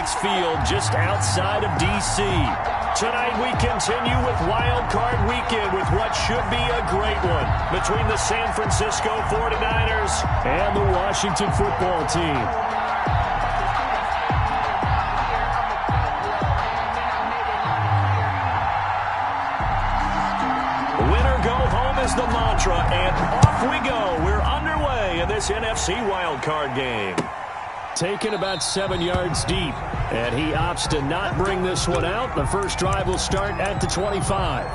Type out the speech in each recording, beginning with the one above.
Heinz Field just outside of D.C. Tonight we continue with Wild Card Weekend with what should be a great one between the San Francisco 49ers and the Washington football team. Winner go home is the mantra, and off we go. We're underway in this NFC Wild Card game. Taken about 7 yards deep, and he opts to not bring this one out. The first drive will start at the 25.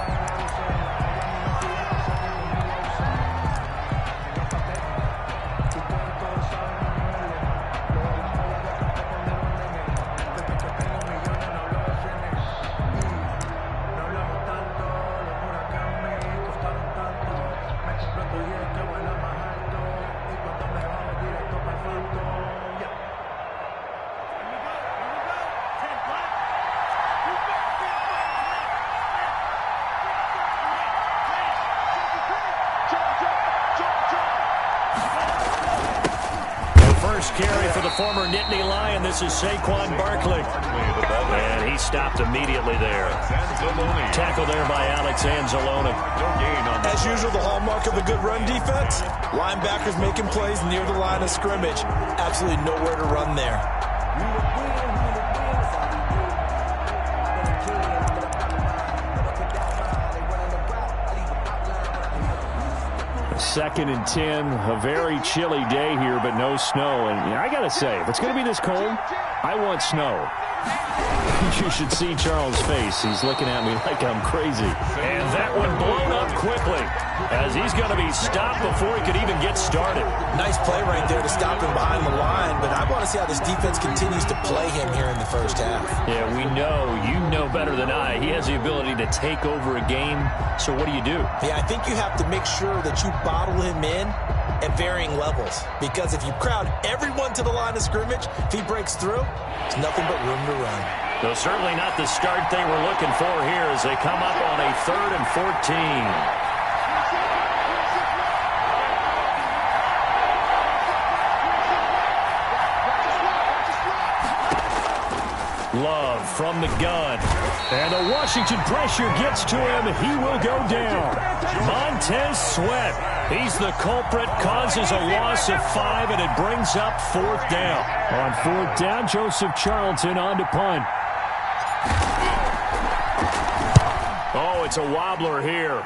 Carry for the former Nittany Lion. This is Saquon Barkley. And he stopped immediately there. Tackle there by Alex Anzalone. As usual, the hallmark of a good run defense. Linebackers making plays near the line of scrimmage. Absolutely nowhere to run there. Second and 10, a very chilly day here, but no snow. And I got to say, if it's going to be this cold, I want snow. You should see Charles' face. He's looking at me like I'm crazy. And that one blown up quickly as he's going to be stopped before he could even get started. Nice play right there to stop him behind the line, but I want to see how this defense continues to play him here in the first half. Yeah, we know. You know better than I. He has the ability to take over a game. So what do you do? Yeah, I think you have to make sure that you bottle him in at varying levels. Because if you crowd everyone to the line of scrimmage, if he breaks through, there's nothing but room to run. So certainly not the start they were looking for here as they come up on a 3rd and 14. Love from the gun. And the Washington pressure gets to him. He will go down. Montez Sweat. He's the culprit, causes a loss of 5, and it brings up 4th down. On 4th down, Joseph Charlton on to punt. Oh, it's a wobbler here.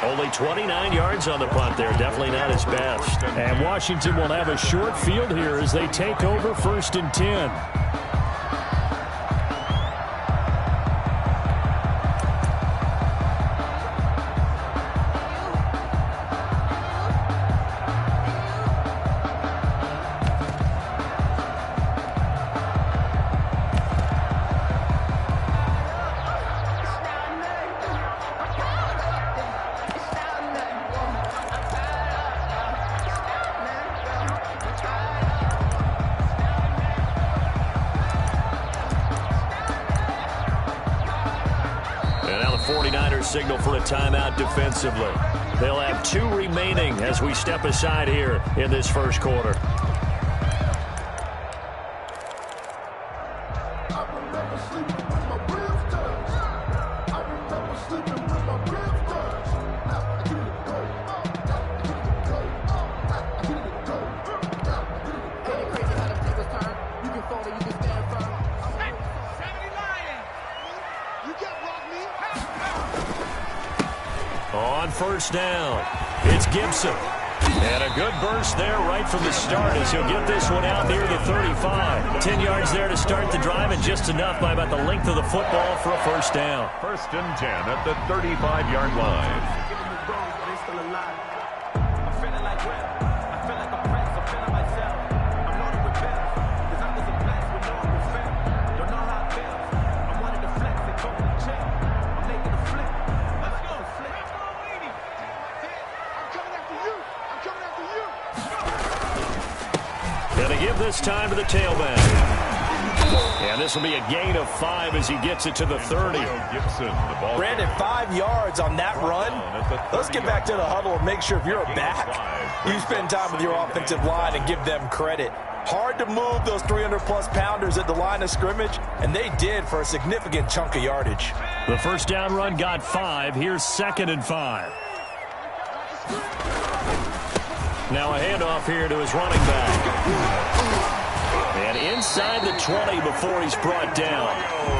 Only 29 yards on the punt there. Definitely not his best. And Washington will have a short field here as they take over 1st and 10. Signal for a timeout defensively. They'll have 2 remaining as we step aside here in this first quarter. On 1st down, it's Gibson. And a good burst there right from the start as he'll get this one out near the 35. 10 yards there to start the drive, and just enough by about the length of the football for a 1st down. 1st and 10 at the 35-yard line. Going to give this time to the tailback. And this will be a gain of 5 as he gets it to the 30. Brandon, 5 yards on that run. Let's get back to the huddle and make sure if you're a back, you spend time with your offensive line and give them credit. Hard to move those 300-plus pounders at the line of scrimmage, and they did for a significant chunk of yardage. The first down run got 5. Here's 2nd and 5. Now a handoff here to his running back. And inside the 20 before he's brought down.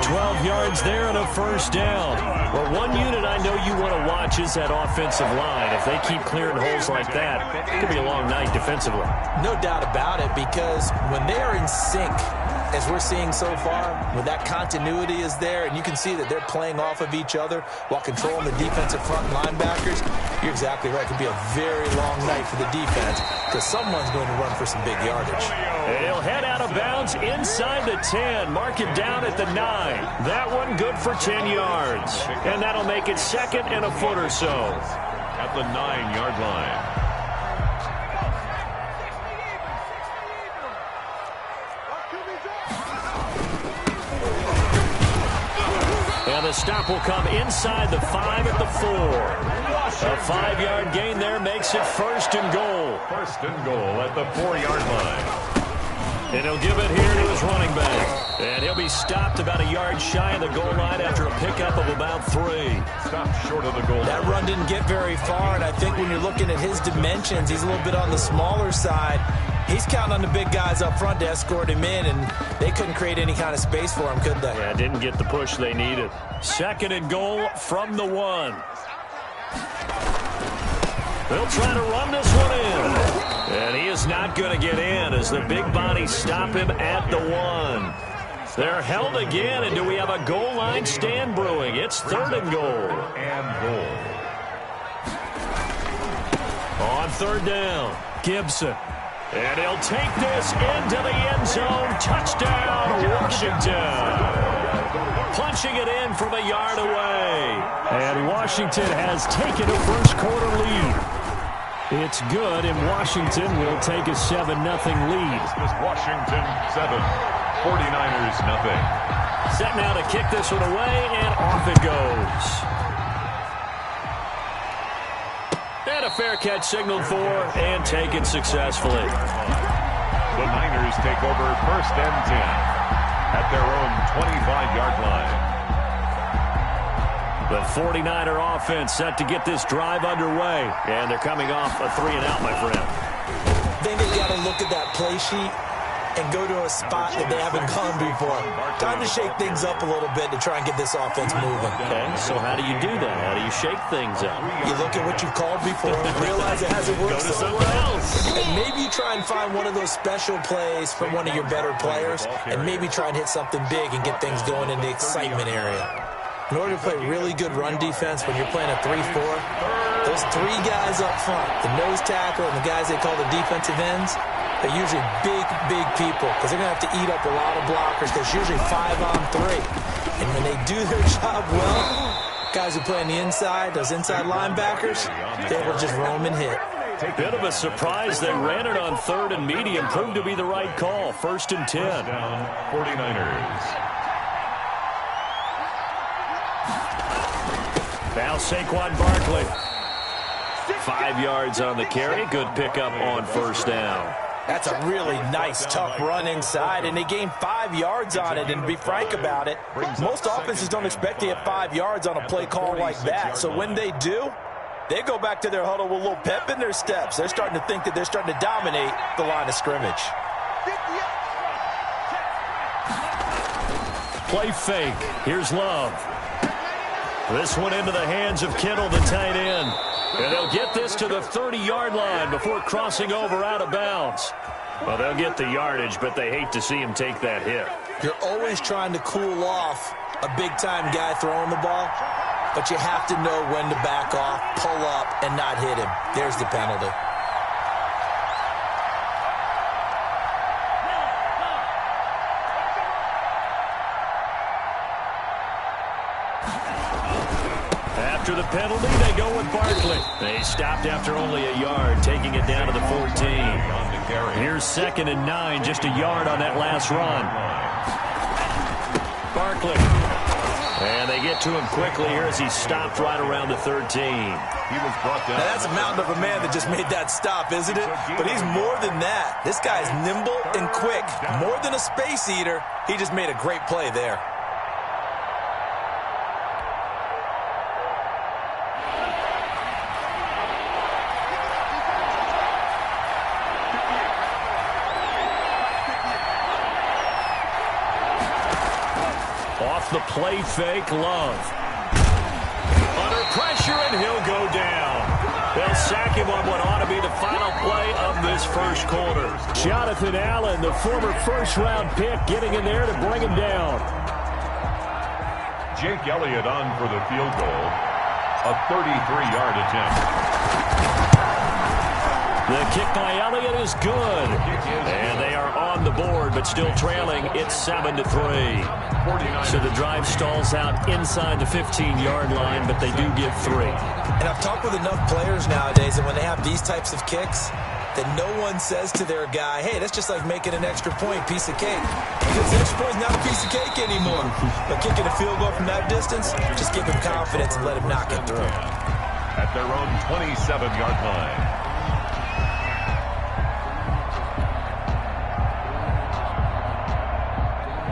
12 yards there and a first down. Well, one unit I know you want to watch is that offensive line. If they keep clearing holes like that, it could be a long night defensively. No doubt about it, because when they are in sync, as we're seeing so far, when that continuity is there and you can see that they're playing off of each other while controlling the defensive front linebackers, you're exactly right. It could be a very long night for the defense because someone's going to run for some big yardage. And he'll head out of bounds inside the 10. Mark him down at the 9. That one good for 10 yards. And that'll make it 2nd and a foot or so. At the 9-yard line. And the stop will come inside the 5 at the 4. A 5-yard gain there makes it 1st and goal. 1st and goal at the 4-yard line. And he'll give it here to his running back. And he'll be stopped about a yard shy of the goal line after a pickup of about 3. Stopped short of the goal line. That run didn't get very far, and I think when you're looking at his dimensions, he's a little bit on the smaller side. He's counting on the big guys up front to escort him in, and they couldn't create any kind of space for him, could they? Yeah, didn't get the push they needed. 2nd and goal from the 1. They'll try to run this one in. And he is not going to get in as the big bodies stop him at the 1. They're held again, and do we have a goal line stand brewing? It's 3rd and goal. On 3rd down, Gibson. And he'll take this into the end zone. Touchdown, Washington. Punching it in from a yard away. And Washington has taken a first-quarter lead. It's good, and Washington will take a 7-0 lead. Washington 7, 49ers nothing. Set now to kick this one away, and off it goes. And a fair catch signaled for and taken successfully. The Niners take over 1st and 10 at their own 25-yard line. The 49er offense set to get this drive underway. And they're coming off a 3-and-out, my friend. I think they've got to look at that play sheet and go to a spot that they haven't gone before. Time to shake things up a little bit to try and get this offense moving. Okay, so how do you do that? How do you shake things up? You look at what you've called before and realize it hasn't worked so well. And maybe you try and find one of those special plays from one of your better players and maybe try and hit something big and get things going in the excitement area. In order to play really good run defense when you're playing a 3-4, those 3 guys up front, the nose tackle and the guys they call the defensive ends, they're usually big, big people because they're going to have to eat up a lot of blockers because usually 5-on-3. And when they do their job well, guys who play on the inside, those inside linebackers, they will just roam and hit. Bit of a surprise. They ran it on 3rd and medium. Proved to be the right call. 1st and 10. Down 49ers. Now Saquon Barkley. 5 yards on the carry. Good pickup on 1st down. That's a really nice, tough run inside, and they gained 5 yards on it. And to be frank about it, most offenses don't expect to get 5 yards on a play call like that. So when they do, they go back to their huddle with a little pep in their steps. They're starting to think that they're starting to dominate the line of scrimmage. Play fake. Here's Love. This one into the hands of Kittle, the tight end. And they'll get this to the 30-yard line before crossing over out of bounds. Well, they'll get the yardage, but they hate to see him take that hit. You're always trying to cool off a big-time guy throwing the ball, but you have to know when to back off, pull up, and not hit him. There's the penalty. After the penalty, they go with Barkley. They stopped after only a yard, taking it down to the 14. Here's 2nd and 9, just a yard on that last run. Barkley. And they get to him quickly here as he stopped right around the 13. He was brought down. Now, that's a mountain of a man that just made that stop, isn't it? But he's more than that. This guy's nimble and quick. More than a space eater. He just made a great play there. Off the play fake, Love. Under pressure, and he'll go down. They'll sack him on what ought to be the final play of this first quarter. Jonathan Allen, the former first-round pick, getting in there to bring him down. Jake Elliott on for the field goal. A 33-yard attempt. The kick by Elliott is good. And they are on the board, but still trailing. It's 7-3. So the drive stalls out inside the 15-yard line, but they do get 3. And I've talked with enough players nowadays that when they have these types of kicks, that no one says to their guy, hey, that's just like making an extra point, piece of cake. Because the extra point's not a piece of cake anymore. But kicking a field goal from that distance, just give him confidence and let him knock it through. At their own 27-yard line.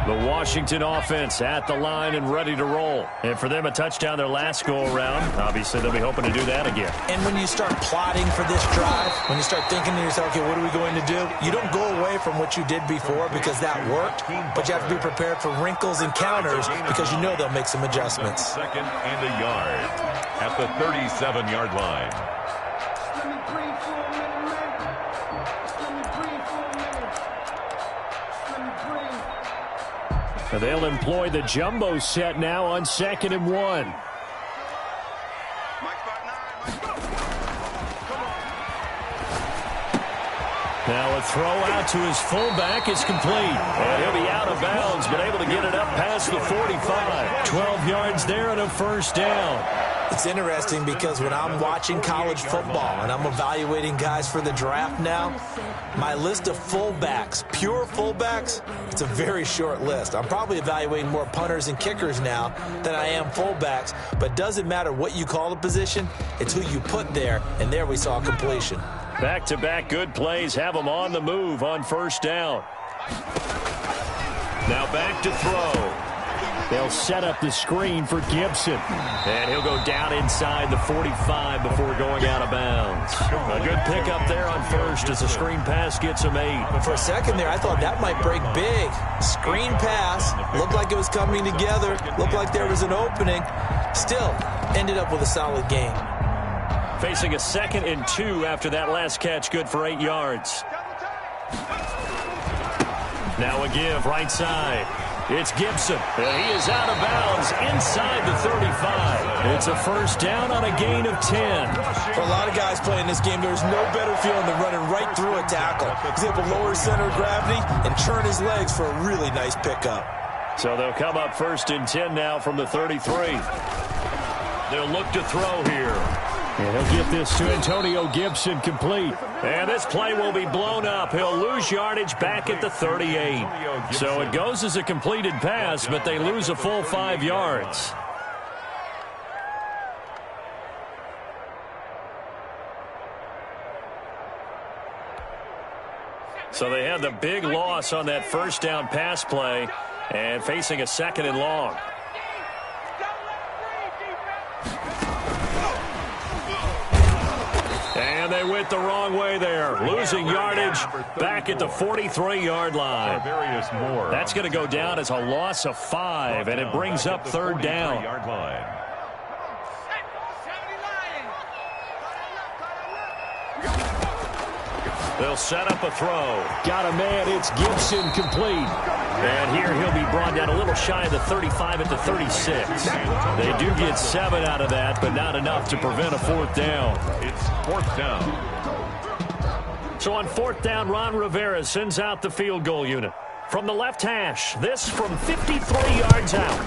The Washington offense at the line and ready to roll. And for them, a touchdown their last go-around. Obviously, they'll be hoping to do that again. And when you start plotting for this drive, when you start thinking to yourself, okay, what are we going to do? You don't go away from what you did before because that worked, but you have to be prepared for wrinkles and counters because you know they'll make some adjustments. Second and a yard at the 37-yard line. They'll employ the jumbo set now on 2nd and 1. Now a throw out to his fullback is complete. And he'll be out of bounds, but able to get it up past the 45. 12 yards there and a first down. It's interesting because when I'm watching college football and I'm evaluating guys for the draft now, my list of fullbacks, pure fullbacks, it's a very short list. I'm probably evaluating more punters and kickers now than I am fullbacks, but it doesn't matter what you call the position, it's who you put there, and there we saw completion. Back-to-back good plays have them on the move on first down. Now back to throw. They'll set up the screen for Gibson. And he'll go down inside the 45 before going out of bounds. A good pickup there on first as the screen pass gets him 8. For a second there, I thought that might break big. Screen pass. Looked like it was coming together. Looked like there was an opening. Still, ended up with a solid game. Facing a 2nd and 2 after that last catch, good for 8 yards. Now a give right side. It's Gibson, and he is out of bounds inside the 35. It's a first down on a gain of 10. For a lot of guys playing this game, there's no better feeling than running right through a tackle. He's able to lower center of gravity and turn his legs for a really nice pickup. So they'll come up 1st and 10 now from the 33. They'll look to throw here. And he'll get this to Antonio Gibson complete. And this play will be blown up. He'll lose yardage back at the 38. So it goes as a completed pass, but they lose a full 5 yards. So they had the big loss on that first down pass play and facing a 2nd and long. And they went the wrong way there. Losing yardage back at the 43-yard line. That's going to go down as a loss of 5, and it brings up 3rd down. They'll set up a throw. Got a man. It's Gibson complete. And here he'll be brought down a little shy of the 35 at the 36. They do get 7 out of that, but not enough to prevent a 4th down. It's 4th down. So on 4th down, Ron Rivera sends out the field goal unit. From the left hash, this from 53 yards out.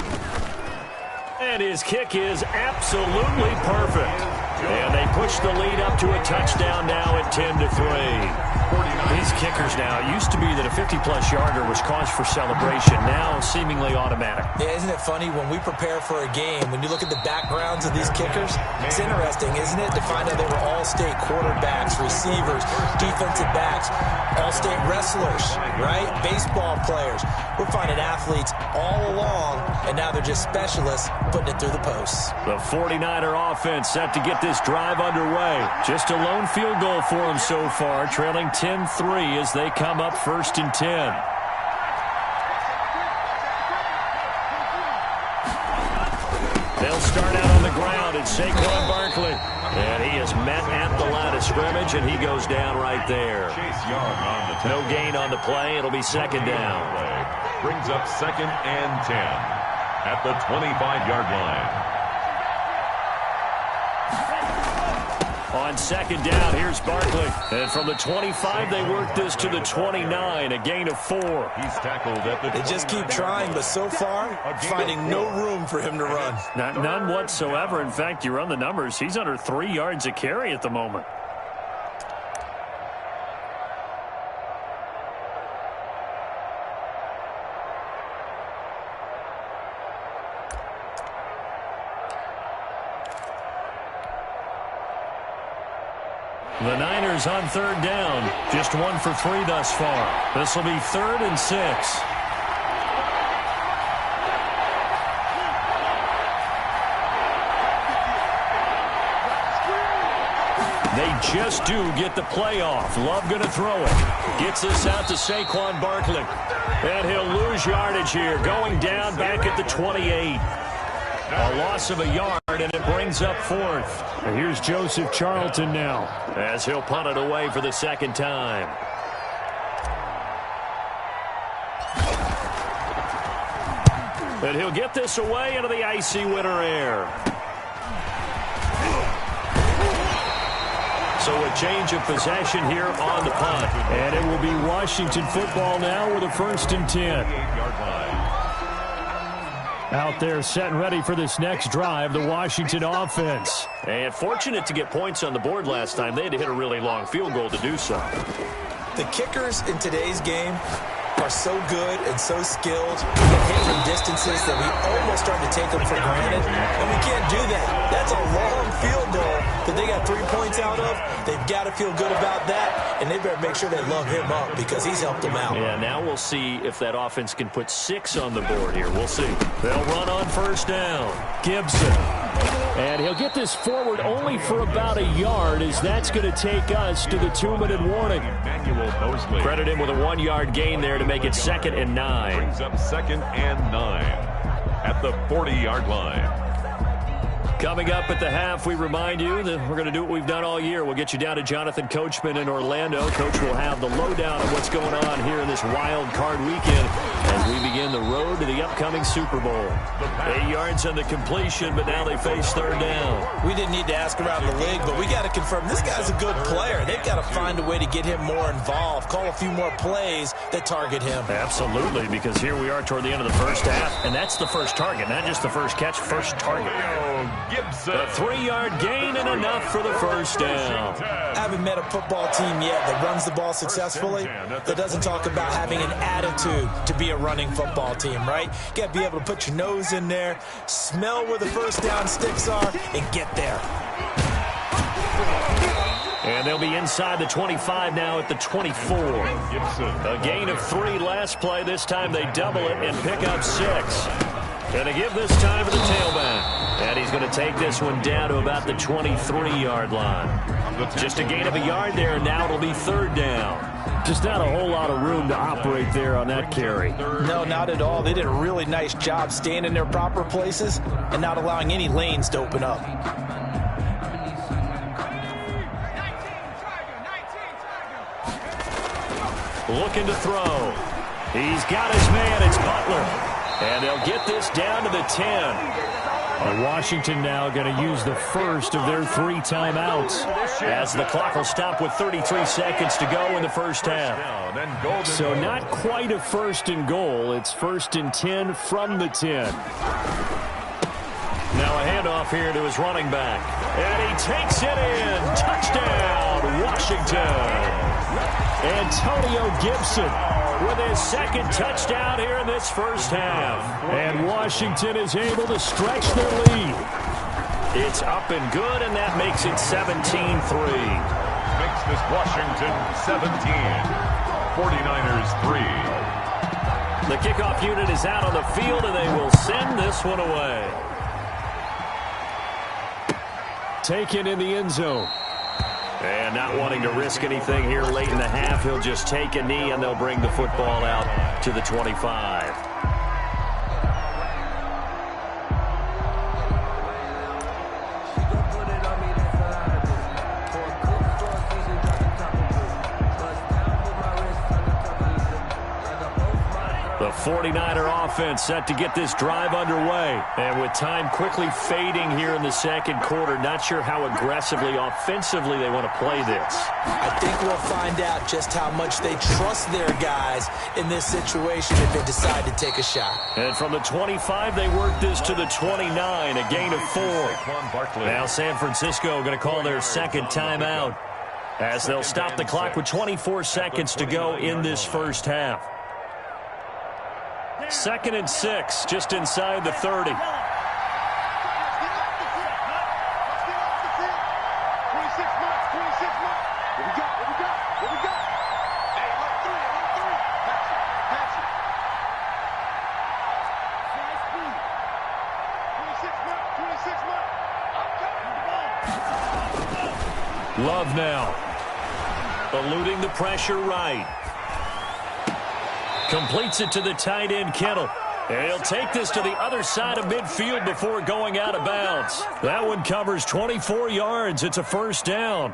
And his kick is absolutely perfect. And they push the lead up to a touchdown now at 10-3. These kickers now, it used to be that a 50-plus yarder was cause for celebration. Now, seemingly automatic. Yeah, isn't it funny? When we prepare for a game, when you look at the backgrounds of these kickers, it's interesting, isn't it, to find out they were all-state quarterbacks, receivers, defensive backs, all-state wrestlers, right? Baseball players. We're finding athletes all along, and now they're just specialists putting it through the posts. The 49er offense set to get this drive underway. Just a lone field goal for them so far, trailing 10-3 as they come up 1st and 10. They'll start out on the ground. It's Saquon Barkley. And he is met at the line of scrimmage, and he goes down right there. No gain on the play. It'll be 2nd down. Brings up 2nd and 10 at the 25-yard line. On 2nd down, here's Barkley. And from the 25, they work this to the 29, a gain of 4. He's tackled at the 29. They just keep trying, but so far, finding no room for him to run. None whatsoever. In fact, you run the numbers. He's under 3 yards a carry at the moment. The Niners on 3rd down. Just 1 for 3 thus far. This will be 3rd and 6. They just do get the play off. Love going to throw it. Gets this out to Saquon Barkley. And he'll lose yardage here. Going down back at the 28. A loss of a yard, and it brings up 4th. And here's Joseph Charlton now, as he'll punt it away for the 2nd time. And he'll get this away into the icy winter air. So a change of possession here on the punt. And it will be Washington football now with a 1st and 10. Out there set and ready for this next drive, the Washington offense. And fortunate to get points on the board last time. They had to hit a really long field goal to do so. The kickers in today's game are so good and so skilled and hit from distances that we almost start to take them for granted. And we can't do that. That's a long field goal that they got 3 points out of. They've got to feel good about that, and they better make sure they love him up because he's helped them out. Yeah, now we'll see if that offense can put 6 on the board here. We'll see. They'll run on 1st down. Gibson. And he'll get this forward only for about a yard, as that's going to take us to the 2-minute warning. Credit him with a 1-yard gain there to make it 2nd and 9. Brings up 2nd and 9 at the 40-yard line. Coming up at the half, we remind you that we're going to do what we've done all year. We'll get you down to Jonathan Coachman in Orlando. Coach will have the lowdown of what's going on here in this wild card weekend as we begin the road to the upcoming Super Bowl. 8 yards on the completion, but now they face 3rd down. We didn't need to ask around the league, but we got to confirm this guy's a good player. They've got to find a way to get him more involved, call a few more plays that target him. Absolutely, because here we are toward the end of the first half, and that's the first target, not just the first catch, first target. Gibson. A 3-yard gain and enough for the 1st down. I haven't met a football team yet that runs the ball successfully that doesn't talk about having an attitude to be a running football team, right? You got to be able to put your nose in there, smell where the 1st down sticks are, and get there. And they'll be inside the 25 now at the 24. A gain of 3 last play. This time they double it and pick up 6. Going to give this time to the tailback. And he's going to take this one down to about the 23-yard line. Just a gain of a yard there, and now it'll be 3rd down. Just not a whole lot of room to operate there on that carry. No, not at all. They did a really nice job staying in their proper places and not allowing any lanes to open up. Looking to throw. He's got his man. It's Butler. And they'll get this down to the 10. And Washington now going to use the first of their 3 timeouts, as the clock will stop with 33 seconds to go in the first half. So not quite a 1st and goal. It's 1st and 10 from the 10. Now a handoff here to his running back. And he takes it in. Touchdown, Washington. Antonio Gibson with his second touchdown here in this first half. And Washington is able to stretch their lead. It's up and good, and that makes it 17-3. Makes this Washington 17. 49ers 3. The kickoff unit is out on the field, and they will send this one away. Taken in the end zone. And not wanting to risk anything here late in the half, he'll just take a knee, and they'll bring the football out to the 25. The 49er offense set to get this drive underway. And with time quickly fading here in the second quarter, not sure how aggressively, offensively they want to play this. I think we'll find out just how much they trust their guys in this situation if they decide to take a shot. And from the 25, they work this to the 29, a gain of 4. Now San Francisco going to call their second timeout as they'll stop the clock with 24 seconds to go in this first half. 2nd and 6, just inside the 30. Love now. Eluding the pressure right. Completes it to the tight end, Kittle. And he'll take this to the other side of midfield before going out of bounds. That one covers 24 yards. It's a first down.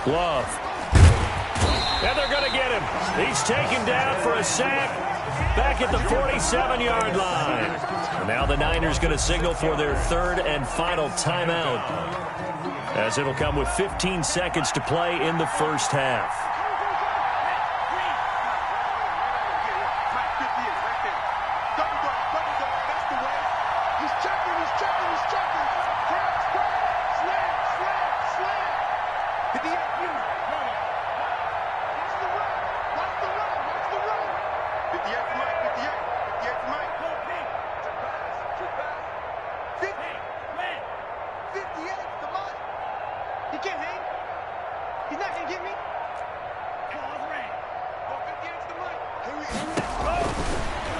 Love. And they're going to get him. He's taken down for a sack back at the 47-yard line. And now the Niners going to signal for their third and final timeout, as it'll come with 15 seconds to play in the first half.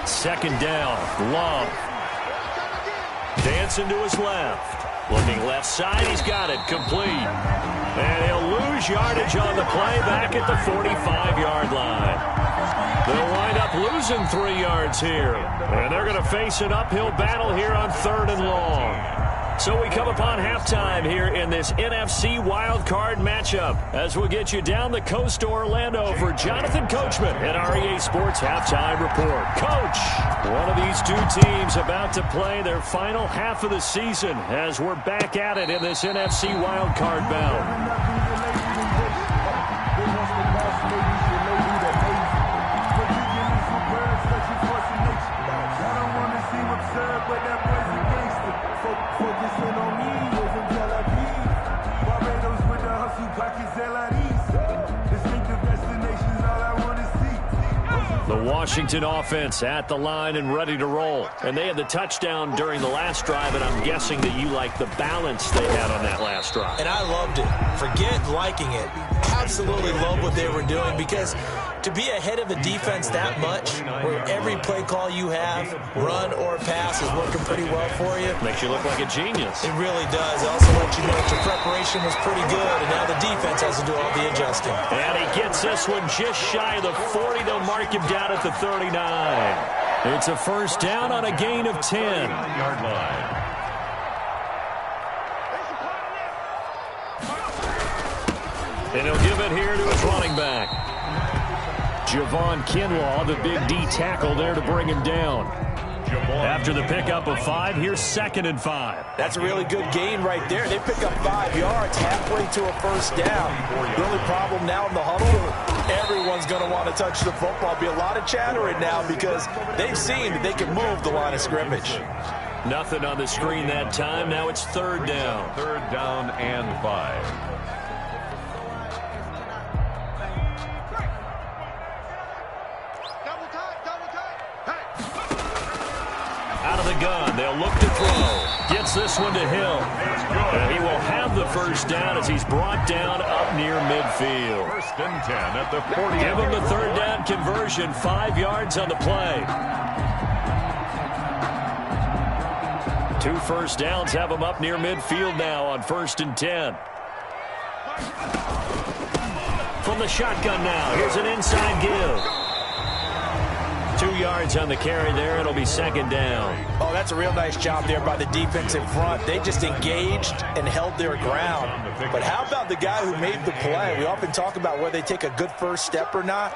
Second down, Love. Dancing to his left. Looking left side, he's got it, complete. And he'll lose yardage on the play back at the 45-yard line. They'll wind up losing 3 yards here. And they're going to face an uphill battle here on 3rd and long. So we come upon halftime here in this NFC wildcard matchup as we'll get you down the coast to Orlando for Jonathan Coachman at our EA Sports Halftime Report. Coach, one of these two teams about to play their final half of the season as we're back at it in this NFC wildcard bout. The Washington offense at the line and ready to roll. And they had the touchdown during the last drive, and I'm guessing that you like the balance they had on that last drive. And I loved it. Forget liking it. Absolutely love what they were doing, because to be ahead of a defense that much, where every play call you have, run or pass, is working pretty well for you. Makes you look like a genius. It really does. It also lets you know that your preparation was pretty good, and now the defense has to do all the adjusting. And he gets this one just shy of the 40. They'll mark him down at the 39. It's a first down on a gain of 10. Yard line. And he'll give it here to his running back. Javon Kinlaw, the big D tackle there to bring him down. After the pickup of 5, here's 2nd and 5. That's a really good gain right there. They pick up 5 yards halfway to a first down. The only problem now in the huddle, everyone's going to want to touch the football. Be a lot of chattering now because they've seen that they can move the line of scrimmage. Nothing on the screen that time. Now it's 3rd down. 3rd down and 5. Out of the gun, they'll look to throw. Gets this one to Hill. And he will have the first down as he's brought down up near midfield. 1st and 10 at the 40. Give him the 3rd down conversion, 5 yards on the play. 2 first downs have him up near midfield now on 1st and 10. From the shotgun now, here's an inside give. 2 yards on the carry there. It'll be 2nd down. Oh, that's a real nice job there by the defense in front. They just engaged and held their ground. But how about the guy who made the play? We often talk about whether they take a good first step or not.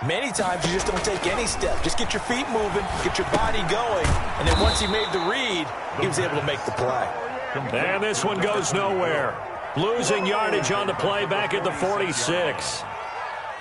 Many times you just don't take any step. Just get your feet moving, get your body going, and then once he made the read, he was able to make the play. And this one goes nowhere. Losing yardage on the play back at the 46.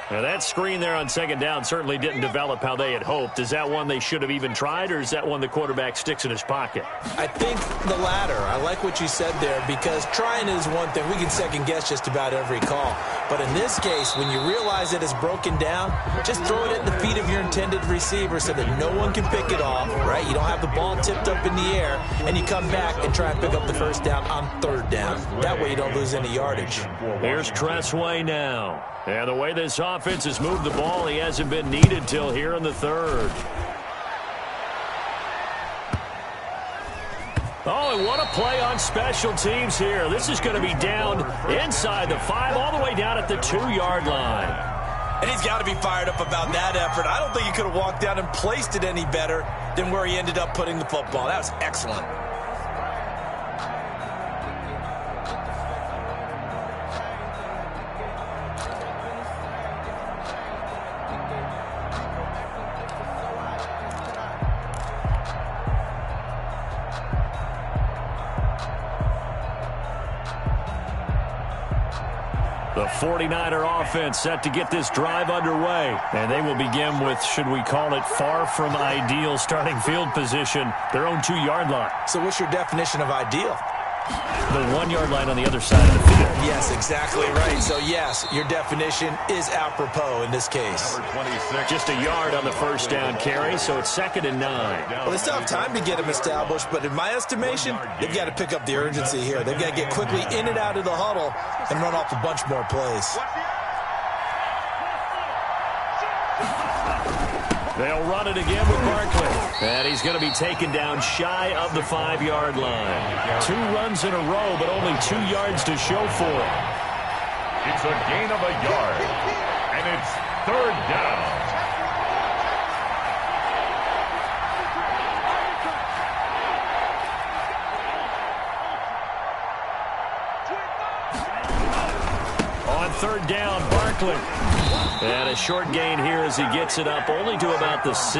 Now that screen there on 2nd down certainly didn't develop how they had hoped. Is that one they should have even tried, or is that one the quarterback sticks in his pocket? I think the latter. I like what you said there because trying is one thing. We can second-guess just about every call. But in this case, when you realize that it's broken down, just throw it at the feet of your intended receiver so that no one can pick it off, right? You don't have the ball tipped up in the air, and you come back and try and pick up the first down on 3rd down. That way you don't lose any yardage. Here's Tressway now. And the way this offense has moved the ball, he hasn't been needed till here in the 3rd. Oh, and what a play on special teams here. This is going to be down inside the 5, all the way down at the 2-yard line. And he's got to be fired up about that effort. I don't think he could have walked down and placed it any better than where he ended up putting the football. That was excellent. The 49er offense set to get this drive underway. And they will begin with, should we call it, far from ideal starting field position, their own 2-yard line. So what's your definition of ideal? The 1-yard line on the other side of the field. Yes, exactly right. So, yes, your definition is apropos in this case. Number 26. Just a yard on the first down carry, so it's 2nd and 9. Well, they still have time to get him established, but in my estimation, they've got to pick up the urgency here. They've got to get quickly in and out of the huddle and run off a bunch more plays. They'll run it again with Barkley. And he's going to be taken down shy of the 5-yard line. 2 runs in a row, but only 2 yards to show for it. It's a gain of a yard, and it's 3rd down. On 3rd down, Barkley. And a short gain here as he gets it up only to about the 6.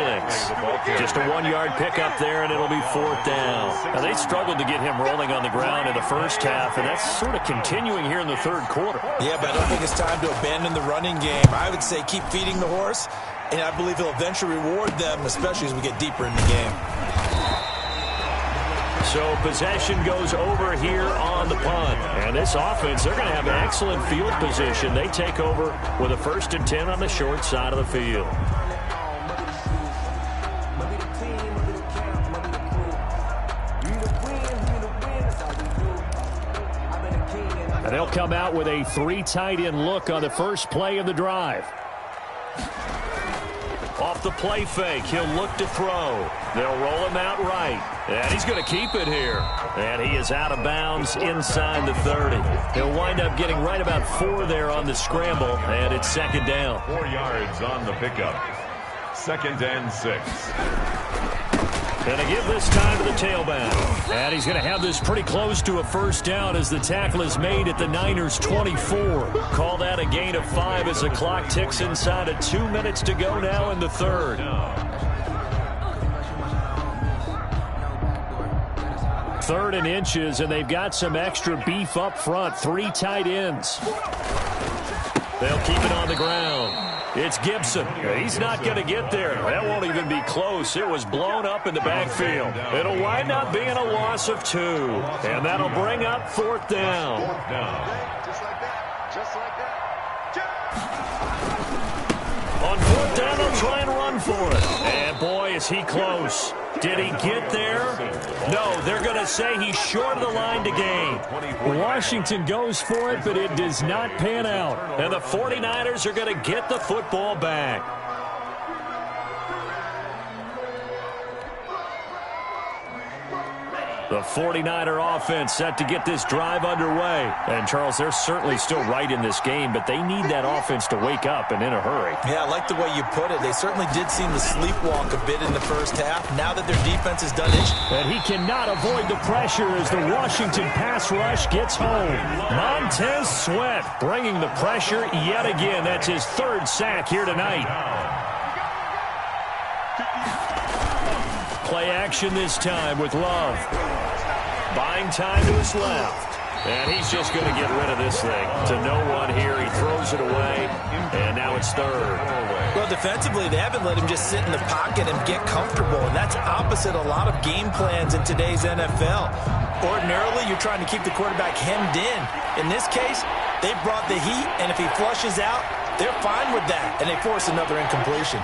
Just a 1-yard pickup there, and it'll be 4th down. Now, they struggled to get him rolling on the ground in the first half, and that's sort of continuing here in the 3rd quarter. Yeah, but I don't think it's time to abandon the running game. I would say keep feeding the horse, and I believe he'll eventually reward them, especially as we get deeper in the game. So possession goes over here on the punt. And this offense, they're going to have excellent field position. They take over with a 1st and 10 on the short side of the field. And they'll come out with a 3 tight end look on the first play of the drive. Off the play fake, he'll look to throw. They'll roll him out right. And he's going to keep it here. And he is out of bounds inside the 30. He'll wind up getting right about 4 there on the scramble, and it's 2nd down. 4 yards on the pickup. 2nd and 6. And to give this time to the tailback. And he's going to have this pretty close to a first down as the tackle is made at the Niners' 24. Call that a gain of 5 as the clock ticks inside of 2 minutes to go now in the 3rd. 3rd and inches, and they've got some extra beef up front. 3 tight ends. They'll keep it on the ground. It's Gibson. He's not going to get there. That won't even be close. It was blown up in the backfield. It'll wind up being a loss of 2. And that'll bring up 4th down. On 4th down, they'll try and run for it. And boy, is he close. Did he get there? No, they're going to say he's short of the line to gain. Washington goes for it, but it does not pan out. And the 49ers are going to get the football back. The 49er offense set to get this drive underway. And, Charles, they're certainly still right in this game, but they need that offense to wake up and in a hurry. Yeah, I like the way you put it. They certainly did seem to sleepwalk a bit in the first half. Now that their defense is done it. And he cannot avoid the pressure as the Washington pass rush gets home. Montez Sweat bringing the pressure yet again. That's his 3rd sack here tonight. Play action this time with Love. Buying time to his left. And he's just going to get rid of this thing. To no one here. He throws it away. And now it's 3rd. Well, defensively, they haven't let him just sit in the pocket and get comfortable. And that's opposite a lot of game plans in today's NFL. Ordinarily, you're trying to keep the quarterback hemmed in. In this case, they brought the heat. And if he flushes out, they're fine with that. And they force another incompletion.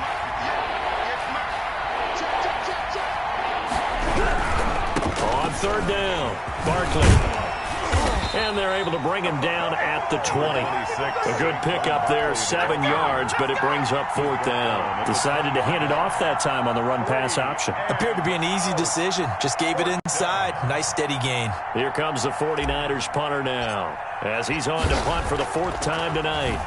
On 3rd down, Barkley. And they're able to bring him down at the 20. A good pickup there, 7 yards, but it brings up 4th down. Decided to hand it off that time on the run-pass option. Appeared to be an easy decision. Just gave it inside. Nice, steady gain. Here comes the 49ers punter now, as he's on to punt for the 4th time tonight.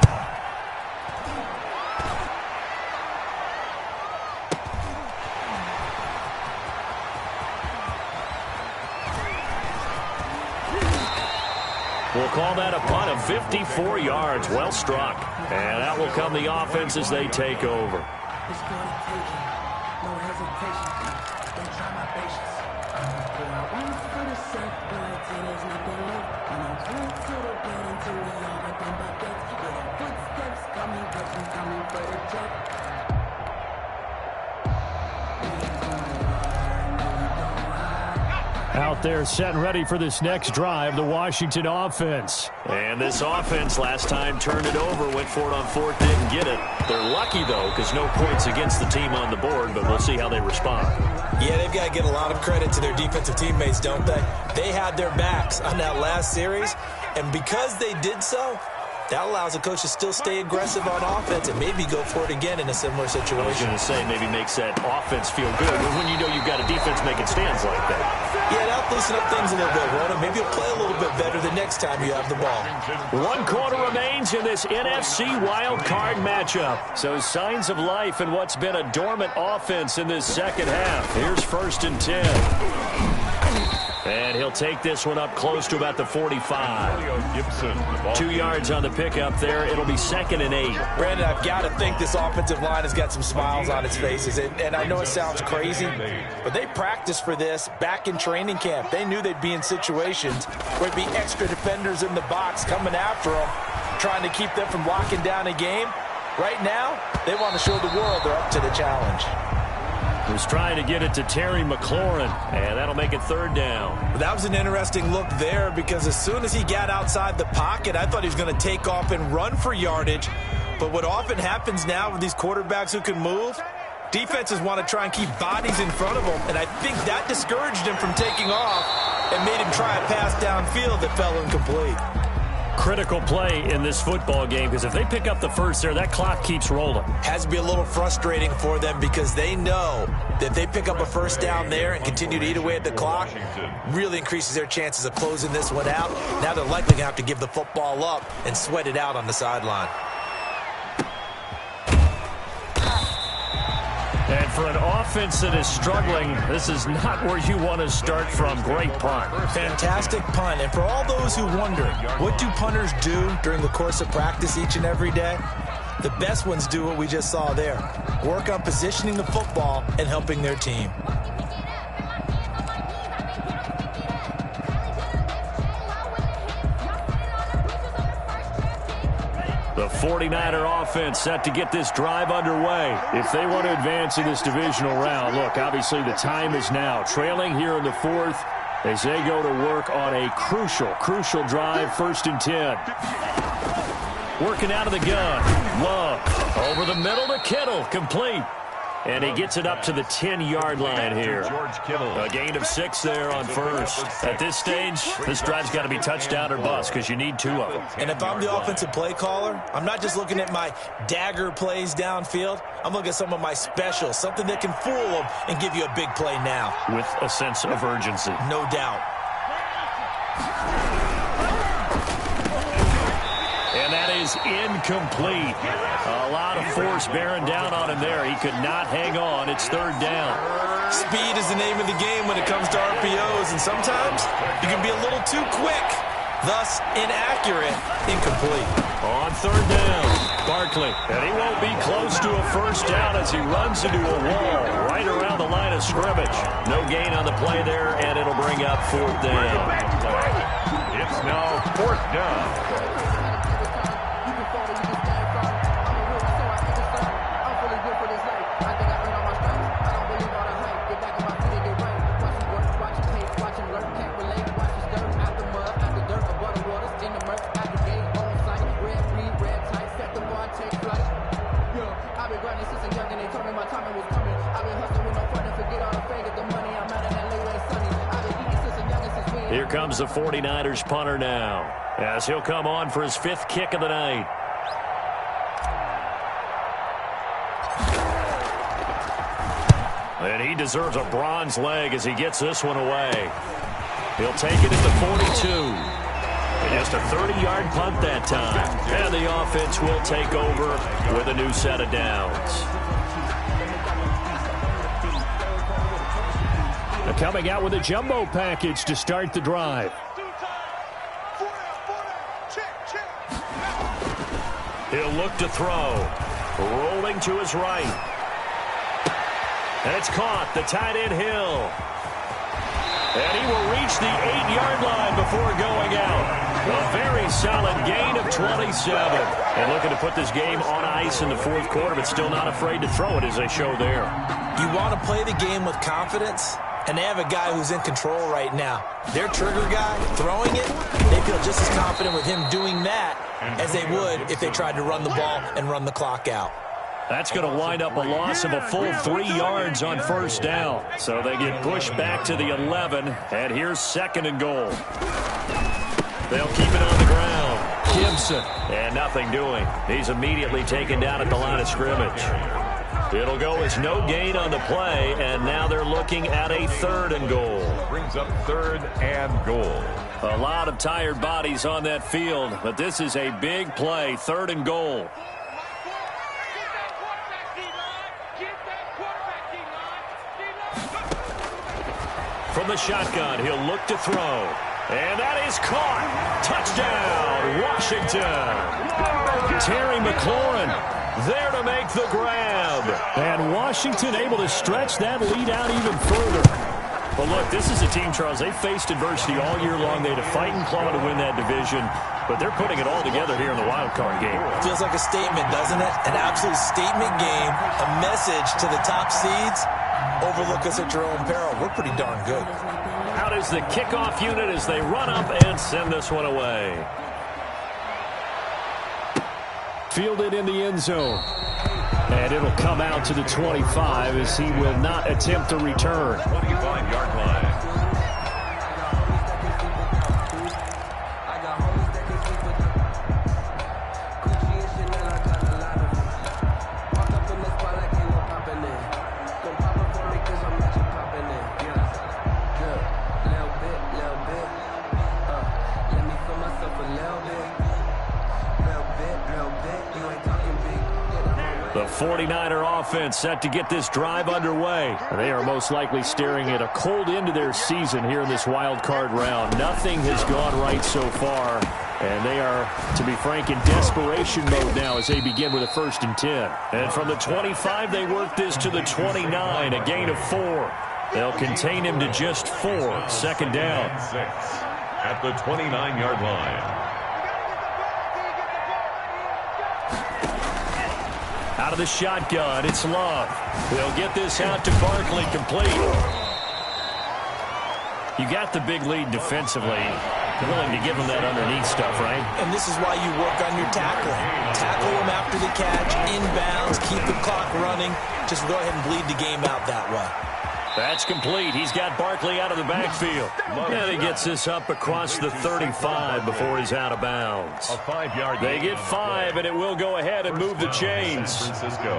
We'll call that a punt of 54 yards. Well struck. And out will come the offense as they take over. Out there set and ready for this next drive, the Washington offense. And this offense last time turned it over, went for it on 4th, didn't get it. They're lucky, though, because no points against the team on the board, but we'll see how they respond. Yeah, they've got to give a lot of credit to their defensive teammates, don't they? They had their backs on that last series, and because they did so, that allows the coach to still stay aggressive on offense and maybe go for it again in a similar situation. I was going to say maybe makes that offense feel good, but when you know you've got a defense making stands like that. Yeah, that'll loosen up things a little bit, Rona. Maybe you'll play a little bit better the next time you have the ball. 1 quarter remains in this NFC wild card matchup. So signs of life in what's been a dormant offense in this second half. Here's 1st and 10. And he'll take this one up close to about the 45. 2 yards on the pickup there. It'll be 2nd and 8. Brandon, I've got to think this offensive line has got some smiles on its faces. And I know it sounds crazy, but they practiced for this back in training camp. They knew they'd be in situations where there'd be extra defenders in the box coming after them, trying to keep them from locking down a game. Right now, they want to show the world they're up to the challenge. Was trying to get it to Terry McLaurin, and that'll make it 3rd down. That was an interesting look there because as soon as he got outside the pocket, I thought he was going to take off and run for yardage. But what often happens now with these quarterbacks who can move, defenses want to try and keep bodies in front of them, and I think that discouraged him from taking off and made him try a pass downfield that fell incomplete. Critical play in this football game because if they pick up the first there, that clock keeps rolling. Has to be a little frustrating for them because they know that if they pick up a first down there and continue to eat away at the clock, really increases their chances of closing this one out. Now they're likely going to have to give the football up and sweat it out on the sideline. And for an offense that is struggling, this is not where you want to start from. Great punt. Fantastic punt. And for all those who wonder, what do punters do during the course of practice each and every day? The best ones do what we just saw there. Work on positioning the football and helping their team. The 49er offense set to get this drive underway. If they want to advance in this divisional round, look, obviously the time is now. Trailing here in the fourth as they go to work on a crucial drive, 1st and 10. Working out of the gun. Love over the middle to Kittle. Complete. And he gets it up to the 10-yard line here. A gain of 6 there on first. At this stage, this drive's got to be touchdown or bust because you need 2 of them. And if I'm the offensive play caller, I'm not just looking at my dagger plays downfield. I'm looking at some of my specials, something that can fool them and give you a big play now. With a sense of urgency. No doubt. And that is incomplete. A lot of force bearing down on him there. He could not hang on. It's 3rd down. Speed is the name of the game when it comes to RPOs, and sometimes you can be a little too quick, thus inaccurate, incomplete. On 3rd down, Barkley. And he won't be close to a 1st down as he runs into a wall right around the line of scrimmage. No gain on the play there, and it'll bring up 4th down. It's now 4th down. Here comes the 49ers punter now, as he'll come on for his 5th kick of the night. And he deserves a bronze leg as he gets this one away. He'll take it at the 42. And just a 30-yard punt that time. And the offense will take over with a new set of downs. Coming out with a jumbo package to start the drive. He'll look to throw. Rolling to his right. And it's caught. The tight end Hill. And he will reach the 8-yard line before going out. A very solid gain of 27. And looking to put this game on ice in the 4th quarter, but still not afraid to throw it as they show there. You want to play the game with confidence? And they have a guy who's in control right now. Their trigger guy throwing it, they feel just as confident with him doing that as they would if they tried to run the ball and run the clock out. That's going to wind up a loss of a full 3 yards on 1st down. So they get pushed back to the 11, and here's 2nd and goal. They'll keep it on the ground. Gibson, and nothing doing. He's immediately taken down at the line of scrimmage. It'll go as no gain on the play, and now they're looking at a 3rd and goal. Brings up 3rd and goal. A lot of tired bodies on that field, but this is a big play, 3rd and goal. From the shotgun, he'll look to throw. And that is caught. Touchdown, Washington. Terry McLaurin there to make the grab. And Washington able to stretch that lead out even further. But look, this is a team, Charles, they faced adversity all year long. They had to fight and claw to win that division. But they're putting it all together here in the wild card game. Feels like a statement, doesn't it? An absolute statement game. A message to the top seeds. Overlook us at your own peril. We're pretty darn good. Out is the kickoff unit as they run up and send this one away. Fielded in the end zone. And it'll come out to the 25 as he will not attempt to return. 25-yard line. The 49er offense set to get this drive underway. They are most likely staring at a cold end to their season here in this wild card round. Nothing has gone right so far, and they are, to be frank, in desperation mode now as they begin with a 1st and 10. And from the 25, they work this to the 29, a gain of 4. They'll contain him to just 4, 2nd down. 6 at the 29-yard line. Out of the shotgun, it's Love. They'll get this out to Barkley, complete. You got the big lead defensively. You're willing to give them that underneath stuff, right? And this is why you work on your tackling. Tackle them after the catch, inbounds, keep the clock running. Just go ahead and bleed the game out that way. That's complete. He's got Barkley out of the backfield. And he gets this up across the 35 before he's out of bounds. A 5-yard They get 5, and it will go ahead and move the chains. San Francisco.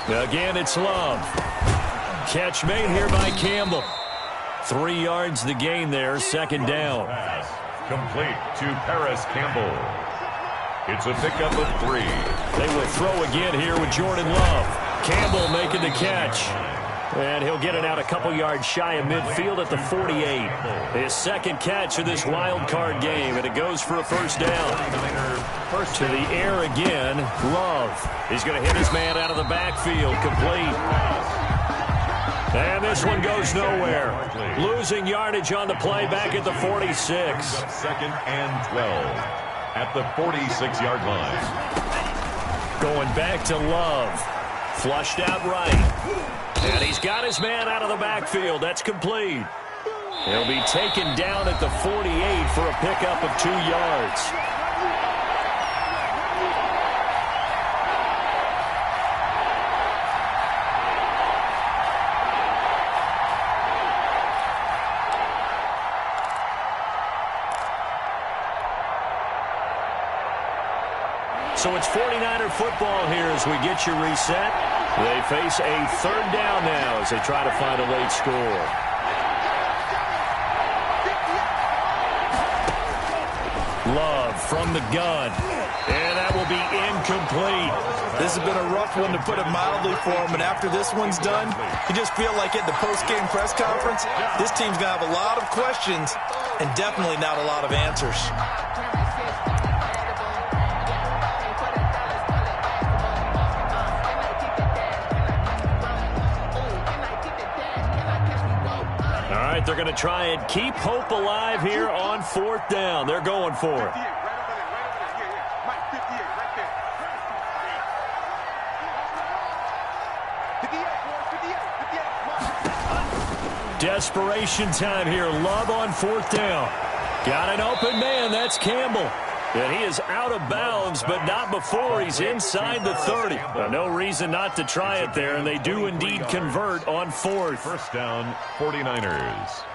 Again, it's Love. Catch made here by Campbell. 3 yards the gain there, second down. Pass complete to Paris Campbell. It's a pickup of 3. They will throw again here with Jordan Love. Campbell making the catch. And he'll get it out a couple yards shy of midfield at the 48. His second catch of this wild card game, and it goes for a first down. To the air again, Love. He's going to hit his man out of the backfield, complete. And this one goes nowhere. Losing yardage on the play back at the 46. Second and 12 at the 46-yard line. Going back to Love. Flushed out right. And he's got his man out of the backfield. That's complete. He'll be taken down at the 48 for a pickup of 2 yards. So it's 49er football here as we get you reset. They face a third down now as they try to find a late score. Love from the gun. And that will be incomplete. This has been a rough one, to put it mildly, for him. And after this one's done, you just feel like at the post-game press conference, this team's going to have a lot of questions and definitely not a lot of answers. They're going to try and keep hope alive here on fourth down. They're going for it. Desperation time here. Love on fourth down. Got an open man. That's Campbell. And he is out of bounds, but not before he's inside the 30. No reason not to try it there, and they do indeed convert on fourth. First down, 49ers.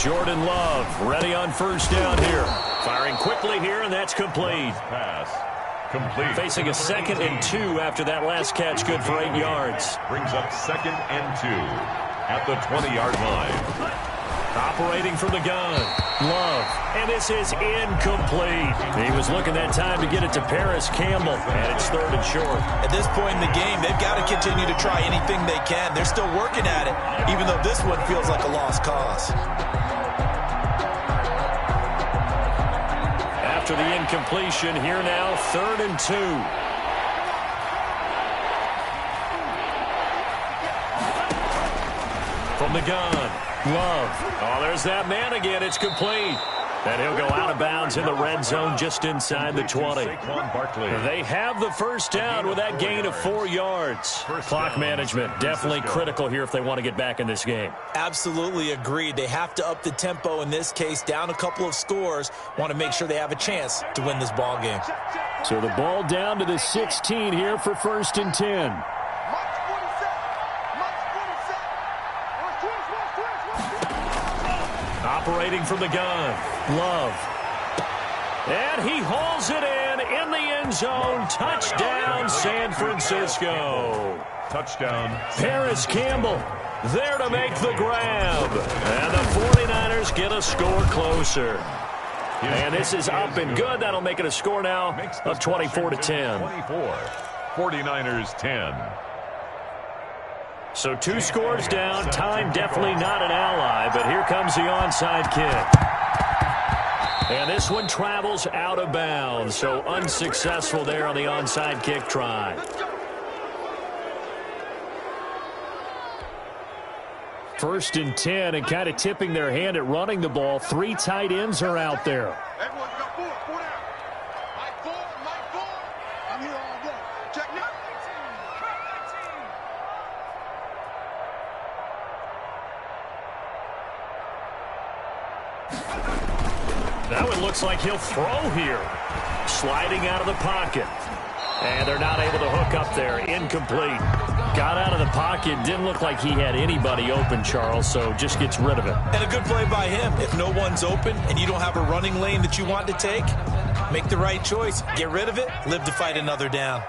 Jordan Love ready on first down here. Firing quickly here, and that's complete. Pass. Complete. Facing a 2nd and 2 after that last catch, good for 8 yards. Brings up 2nd and 2 at the 20-yard line. Operating from the gun, Love, and this is incomplete. He was looking that time to get it to Paris Campbell, and it's 3rd and short. At this point in the game, they've got to continue to try anything they can. They're still working at it, even though this one feels like a lost cause. After the incompletion, here now, 3rd and 2. From the gun, Love. Oh, there's that man again. It's complete. And he'll go out of bounds in the red zone just inside the 20. They have the first down with that gain of 4 yards. Clock management definitely critical here if they want to get back in this game. Absolutely agreed. They have to up the tempo in this case, down a couple of scores. Want to make sure they have a chance to win this ball game. So the ball down to the 16 here for 1st and 10. Operating from the gun, Love. And he hauls it in the end zone. Touchdown, San Francisco. Touchdown. Paris Campbell there to make the grab. And the 49ers get a score closer. And this is up and good. That'll make it a score now of 24-10. 24. 49ers 10. So 2 scores down. Time definitely not an ally, but here comes the onside kick. And this one travels out of bounds, so unsuccessful there on the onside kick try. First and 10, and kind of tipping their hand at running the ball. 3 tight ends are out there. Now it looks like he'll throw here. Sliding out of the pocket. And they're not able to hook up there. Incomplete. Got out of the pocket. Didn't look like he had anybody open, Charles, so just gets rid of it. And a good play by him. If no one's open and you don't have a running lane that you want to take, make the right choice. Get rid of it. Live to fight another down.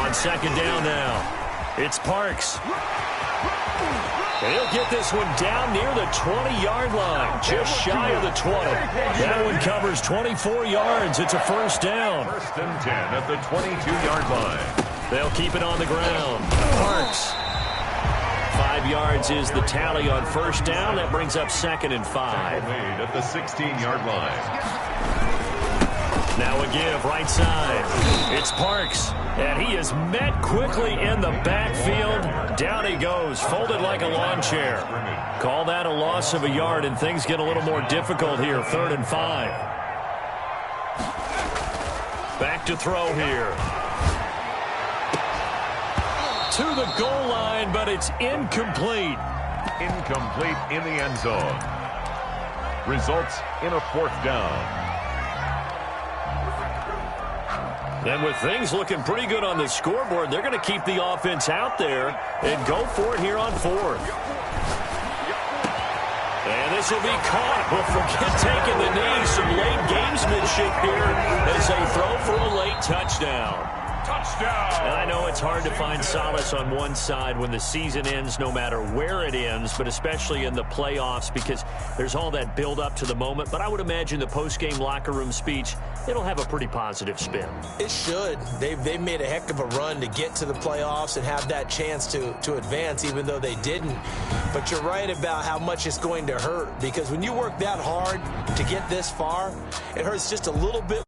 On second down now, it's Parks. And he'll get this one down near the 20-yard line, just shy of the 20. That one covers 24 yards. It's a first down. First and 10 at the 22-yard line. They'll keep it on the ground. Parks. 5 yards is the tally on first down. That brings up second and 5. Made at the 16-yard line. Now a give, right side. It's Parks, and he is met quickly in the backfield. Down he goes, folded like a lawn chair. Call that a loss of a yard, and things get a little more difficult here, 3rd and 5. Back to throw here. To the goal line, but it's incomplete. Incomplete in the end zone. Results in a 4th down. And with things looking pretty good on the scoreboard, they're going to keep the offense out there and go for it here on 4th. And this will be caught. Well, forget taking the knee. Some late gamesmanship here as they throw for a late touchdown. And I know it's hard to find solace on one side when the season ends, no matter where it ends, but especially in the playoffs because there's all that build up to the moment. But I would imagine the post-game locker room speech, it'll have a pretty positive spin. It should. They've made a heck of a run to get to the playoffs and have that chance to advance, even though they didn't. But you're right about how much it's going to hurt because when you work that hard to get this far, it hurts just a little bit.